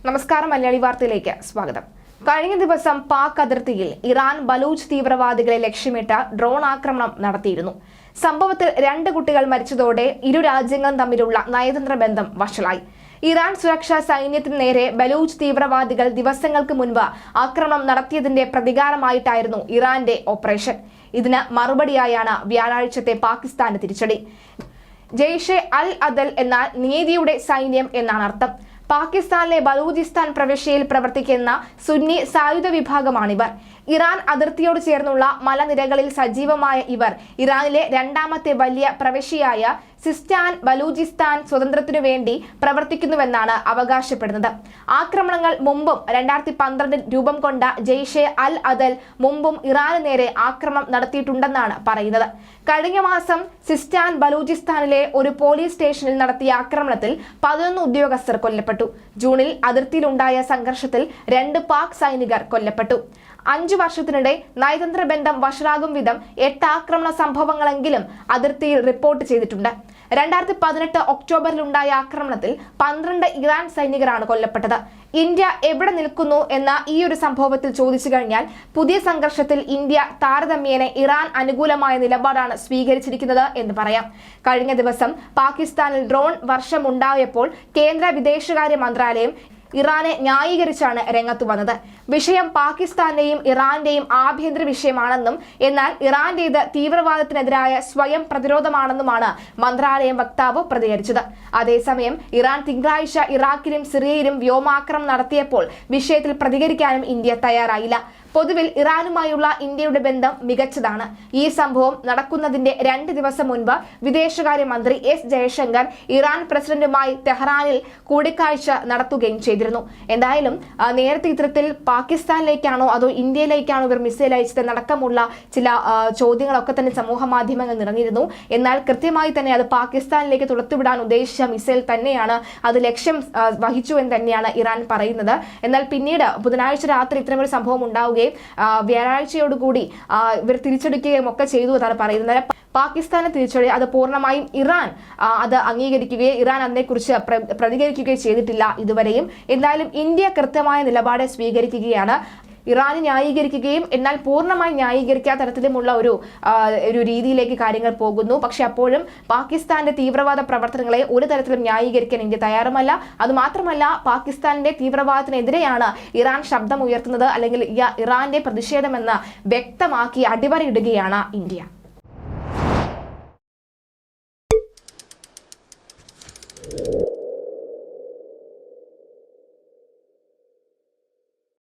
നമസ്കാരം, മലയാളി വാർത്തയിലേക്ക് സ്വാഗതം. കഴിഞ്ഞ ദിവസം പാക് അതിർത്തിയിൽ ഇറാൻ ബലൂച്ച് തീവ്രവാദികളെ ലക്ഷ്യമിട്ട് ഡ്രോൺ ആക്രമണം നടത്തിയിരുന്നു. സംഭവത്തിൽ 2 കുട്ടികൾ മരിച്ചതോടെ ഇരു രാജ്യങ്ങളും തമ്മിലുള്ള നയതന്ത്ര ബന്ധം വഷളായി. ഇറാൻ സുരക്ഷാ സൈന്യത്തിന് നേരെ ബലൂച്ച് തീവ്രവാദികൾ ദിവസങ്ങൾക്ക് മുൻപ് ആക്രമണം നടത്തിയതിന്റെ പ്രതികാരമായിട്ടായിരുന്നു ഇറാന്റെ ഓപ്പറേഷൻ. ഇതിന് മറുപടിയായാണ് വ്യാഴാഴ്ചത്തെ പാകിസ്ഥാന്റെ തിരിച്ചടി. ജെയ്ഷെ അൽ അദൽ എന്നാൽ നീതിയുടെ സൈന്യം എന്നാണ് അർത്ഥം. പാകിസ്ഥാനിലെ ബലൂചിസ്ഥാൻ പ്രവിശ്യയിൽ പ്രവർത്തിക്കുന്ന സുന്നി സായുധ വിഭാഗമാണിവർ. ഇറാൻ അതിർത്തിയോട് ചേർന്നുള്ള മലനിരകളിൽ സജീവമായ ഇവർ ഇറാനിലെ 2ാമത്തെ വലിയ പ്രവിശ്യയായ സിസ്റ്റാൻ ബലൂചിസ്ഥാൻ സ്വതന്ത്രത്തിനു വേണ്ടി പ്രവർത്തിക്കുന്നുവെന്നാണ് അവകാശപ്പെടുന്നത്. ആക്രമണങ്ങൾ മുമ്പും 2012 രൂപം കൊണ്ട ജെയ്ഷെ അൽ അദൽ മുമ്പും ഇറാന് നേരെ ആക്രമണം നടത്തിയിട്ടുണ്ടെന്നാണ് പറയുന്നത്. കഴിഞ്ഞ മാസം സിസ്റ്റാൻ ബലൂചിസ്ഥാനിലെ ഒരു പോലീസ് സ്റ്റേഷനിൽ നടത്തിയ ആക്രമണത്തിൽ 11 ഉദ്യോഗസ്ഥർ കൊല്ലപ്പെട്ടു. ജൂണിൽ അതിർത്തിയിലുണ്ടായ സംഘർഷത്തിൽ 2 പാക് സൈനികർ കൊല്ലപ്പെട്ടു. 5 വർഷത്തിനിടെ നയതന്ത്ര ബന്ധം വഷളാകും വിധം 8 ആക്രമണ സംഭവങ്ങളെങ്കിലും അതിർത്തിയിൽ റിപ്പോർട്ട് ചെയ്തിട്ടുണ്ട്. 2018 ഒക്ടോബറിലുണ്ടായ ആക്രമണത്തിൽ 12 ഇറാൻ സൈനികരാണ് കൊല്ലപ്പെട്ടത്. ഇന്ത്യ എവിടെ നിൽക്കുന്നു എന്ന ഈ ഒരു സംഭവത്തിൽ ചോദിച്ചു കഴിഞ്ഞാൽ പുതിയ സംഘർഷത്തിൽ ഇന്ത്യ താരതമ്യേന ഇറാൻ അനുകൂലമായ നിലപാടാണ് സ്വീകരിച്ചിരിക്കുന്നത് എന്ന് പറയാം. കഴിഞ്ഞ ദിവസം പാകിസ്ഥാനിൽ ഡ്രോൺ വർഷം ഉണ്ടായപ്പോൾ കേന്ദ്ര വിദേശകാര്യ മന്ത്രാലയം ഇറാനെ ന്യായീകരിച്ചാണ് രംഗത്തു വന്നത്. വിഷയം പാകിസ്ഥാന്റെയും ഇറാന്റെയും ആഭ്യന്തര വിഷയമാണെന്നും എന്നാൽ ഇറാന്റേത് തീവ്രവാദത്തിനെതിരായ സ്വയം പ്രതിരോധമാണെന്നുമാണ് മന്ത്രാലയം വക്താവ് പ്രതികരിച്ചത്. അതേസമയം ഇറാൻ തിങ്കളാഴ്ച ഇറാഖിലും സിറിയയിലും വ്യോമാക്രമണം നടത്തിയപ്പോൾ വിഷയത്തിൽ പ്രതികരിക്കാനും ഇന്ത്യ തയ്യാറായില്ല. പൊതുവിൽ ഇറാനുമായുള്ള ഇന്ത്യയുടെ ബന്ധം മികച്ചതാണ്. ഈ സംഭവം നടക്കുന്നതിന്റെ 2 ദിവസം മുൻപ് വിദേശകാര്യമന്ത്രി എസ് ജയശങ്കർ ഇറാൻ പ്രസിഡന്റുമായി തെഹ്റാനിൽ കൂടിക്കാഴ്ച നടത്തുകയും ചെയ്തിരുന്നു. എന്തായാലും നേരത്തെ ഇത്തരത്തിൽ പാകിസ്ഥാനിലേക്കാണോ അതോ ഇന്ത്യയിലേക്കാണോ ഇവർ മിസൈൽ അയച്ചതെന്നടക്കമുള്ള ചില ചോദ്യങ്ങളൊക്കെ തന്നെ സമൂഹ മാധ്യമങ്ങൾ നിറഞ്ഞിരുന്നു. എന്നാൽ കൃത്യമായി തന്നെ അത് പാകിസ്ഥാനിലേക്ക് തുളത്തുവിടാൻ ഉദ്ദേശിച്ച മിസൈൽ തന്നെയാണ്, അത് ലക്ഷ്യം വഹിച്ചു എന്ന് തന്നെയാണ് ഇറാൻ പറയുന്നത്. എന്നാൽ പിന്നീട് ബുധനാഴ്ച രാത്രി ഇത്തരമൊരു സംഭവം ഉണ്ടാവുകയും വ്യാഴാഴ്ചയോടുകൂടി ഇവർ തിരിച്ചടിക്കുകയും ഒക്കെ ചെയ്തു എന്നാണ് പറയുന്നത്. പാകിസ്ഥാനെ തിരിച്ചടി അത് പൂർണ്ണമായും ഇറാൻ അത് അംഗീകരിക്കുകയും ഇറാൻ അതിനെക്കുറിച്ച് പ്രതികരിക്കുകയും ചെയ്തിട്ടില്ല ഇതുവരെയും. എന്തായാലും ഇന്ത്യ കൃത്യമായ നിലപാട് സ്വീകരിക്കുകയാണ്. ഇറാനെ ന്യായീകരിക്കുകയും എന്നാൽ പൂർണ്ണമായി ന്യായീകരിക്കാത്ത തരത്തിലുമുള്ള ഒരു രീതിയിലേക്ക് കാര്യങ്ങൾ പോകുന്നു. പക്ഷെ അപ്പോഴും പാകിസ്ഥാന്റെ തീവ്രവാദ പ്രവർത്തനങ്ങളെ ഒരു തരത്തിലും ന്യായീകരിക്കാൻ ഇന്ത്യ തയ്യാറുമല്ല. അതുമാത്രമല്ല, പാകിസ്ഥാന്റെ തീവ്രവാദത്തിനെതിരെയാണ് ഇറാൻ ശബ്ദം ഉയർത്തുന്നത് അല്ലെങ്കിൽ ഇറാന്റെ പ്രതിഷേധമെന്ന് വ്യക്തമാക്കി അടിവരയിടുകയാണ് ഇന്ത്യ.